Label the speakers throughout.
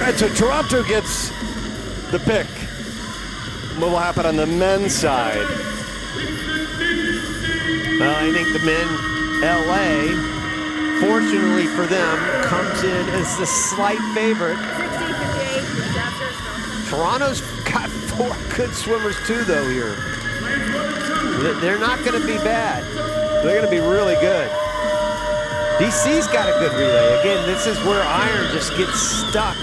Speaker 1: right, so Toronto gets the pick. What will happen on the men's side?
Speaker 2: Well, I think the men, LA, fortunately for them, comes in as the slight favorite. Toronto's got 4 good swimmers too, though, here. They're not going to be bad. They're going to be really good. DC's got a good relay. Again, this is where Iron just gets stuck,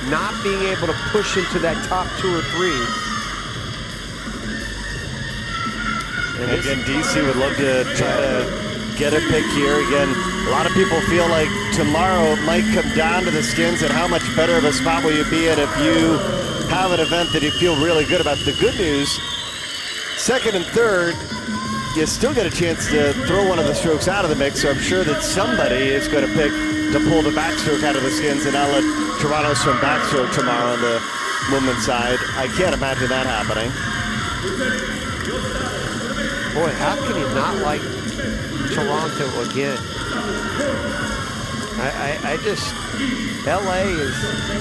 Speaker 2: not being able to push into that top 2 or 3.
Speaker 1: And again, DC would love to try to get a pick here. Again, a lot of people feel like tomorrow it might come down to the skins and how much better of a spot will you be in if you have an event that you feel really good about. The good news, second and third, you still get a chance to throw one of the strokes out of the mix, so I'm sure that somebody is going to pick to pull the backstroke out of the skins, and I'll let Toronto swim backstroke tomorrow on the women's side. I can't imagine that happening.
Speaker 2: Boy, how can you not like Toronto again? I just, LA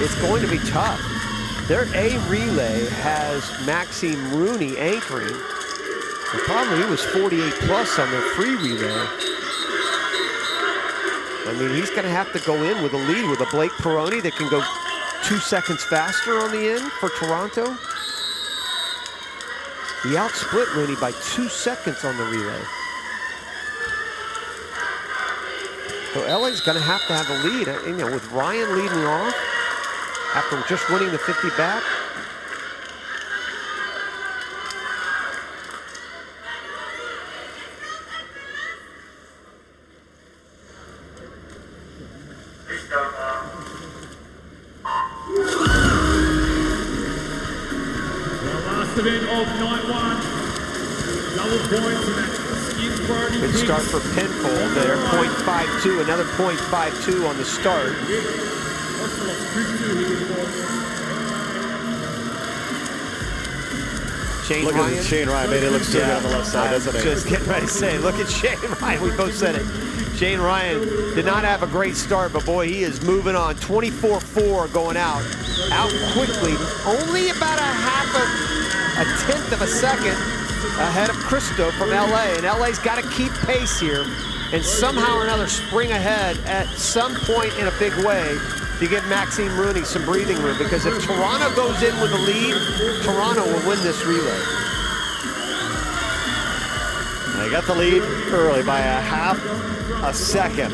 Speaker 2: it's going to be tough. Their A relay has Maxime Rooney anchoring. The problem, he was 48 plus on their free relay. I mean, he's going to have to go in with a lead with a Blake Peroni that can go 2 seconds faster on the end for Toronto. He outsplit Rooney by 2 seconds on the relay. So LA's going to have the lead. You know, with Ryan leading off after just winning the 50 back. Good start for Penfold there, 0.52, another 0.52 on the start.
Speaker 1: Look at Shane Ryan, made it look so good on the left side, doesn't it?
Speaker 2: Just getting ready to say, look at Shane Ryan, we both said it. Shane Ryan did not have a great start, but boy, he is moving on. 24-4 going out quickly, only about a tenth of a second ahead of Cristo from LA, and LA's got to keep pace here and somehow or another spring ahead at some point in a big way to give Maxime Rooney some breathing room, because if Toronto goes in with the lead, Toronto will win this relay.
Speaker 1: They got the lead early by a half a second.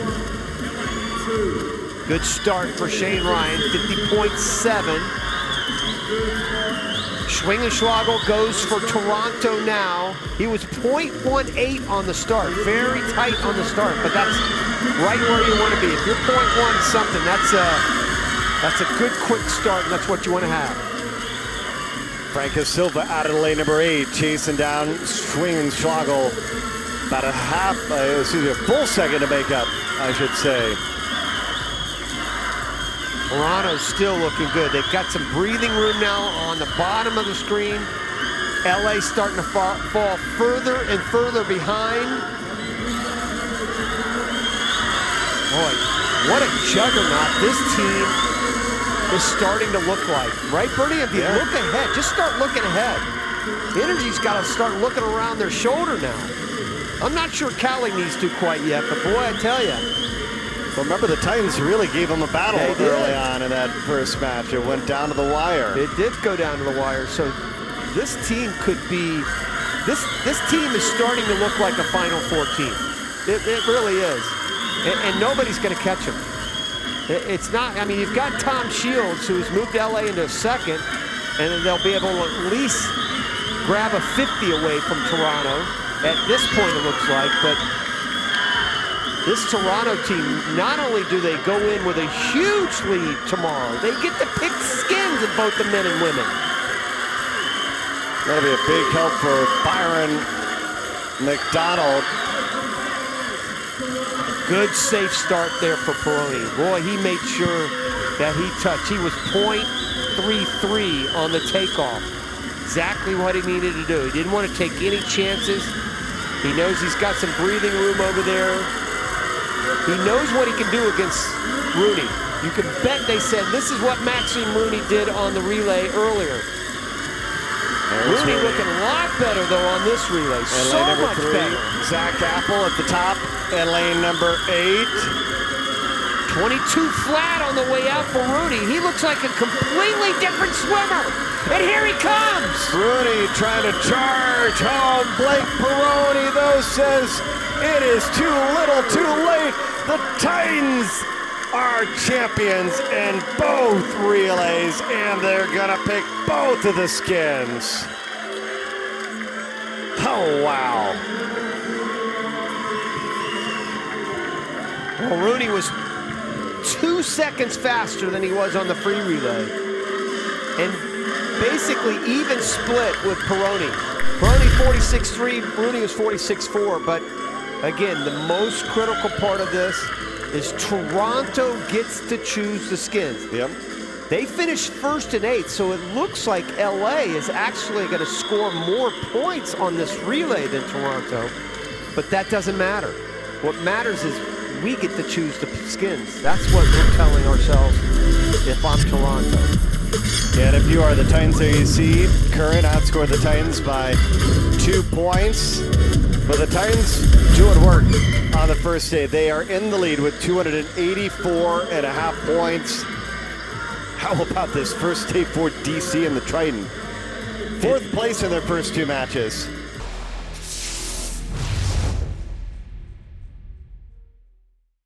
Speaker 2: Good start for Shane Ryan, 50.7. Schwingenschwagel goes for Toronto now. He was 0.18 on the start, very tight on the start, but that's right where you want to be. If you're 0.1 something, that's a good quick start, and that's what you want to have.
Speaker 1: Franco Silva out of lane number 8, chasing down Schwingenschwagel. About a full second to make up, I should say.
Speaker 2: Toronto's still looking good. They've got some breathing room now on the bottom of the screen. LA starting to fall further and further behind. Boy, what a juggernaut this team is starting to look like. Right, Bernie? If you look ahead, just start looking ahead. Energy's got to start looking around their shoulder now. I'm not sure Cali needs to quite yet, but boy, I tell you.
Speaker 1: Well, remember, the Titans really gave them a battle early on in that first match. It went down to the wire.
Speaker 2: It did go down to the wire. So this team could be, this team is starting to look like a Final Four team. It really is. And nobody's going to catch them. It's not, I mean, you've got Tom Shields, who's moved LA into a second, and then they'll be able to at least grab a 50 away from Toronto. At this point, it looks like, but this Toronto team, not only do they go in with a huge lead tomorrow, they get to pick skins of both the men and women.
Speaker 1: That'll be a big help for Byron McDonald.
Speaker 2: Good safe start there for Peroni. Boy, he made sure that he touched. He was 0.33 on the takeoff. Exactly what he needed to do. He didn't want to take any chances. He knows he's got some breathing room over there. He knows what he can do against Rooney. You can bet they said, this is what Maxime Rooney did on the relay earlier. Rooney looking a lot better, though, on this relay.
Speaker 1: And
Speaker 2: so
Speaker 1: lane number
Speaker 2: much
Speaker 1: 3,
Speaker 2: better.
Speaker 1: Zach Apple at the top, and lane number 8.
Speaker 2: 22 flat on the way out for Rooney. He looks like a completely different swimmer. And here he comes.
Speaker 1: Rooney trying to charge home. Blake Peroni, though, says it is too little too late. The Titans are champions in both relays, and they're gonna pick both of the skins. Oh, wow.
Speaker 2: Well, Rooney was 2 seconds faster than he was on the free relay. And basically even split with Peroni. Peroni 46.3, Rooney was 46.4, but again, the most critical part of this is Toronto gets to choose the skins.
Speaker 1: Yep.
Speaker 2: They finished 1st and 8th, so it looks like LA is actually going to score more points on this relay than Toronto, but that doesn't matter. What matters is we get to choose the skins. That's what we're telling ourselves if I'm Toronto.
Speaker 1: And if you are the Titans, there you see Curran outscored the Titans by 2 points. But the Titans doing work on the first day. They are in the lead with 284.5 points. How about this first day for DC and the Trident? 4th place in their first 2 matches.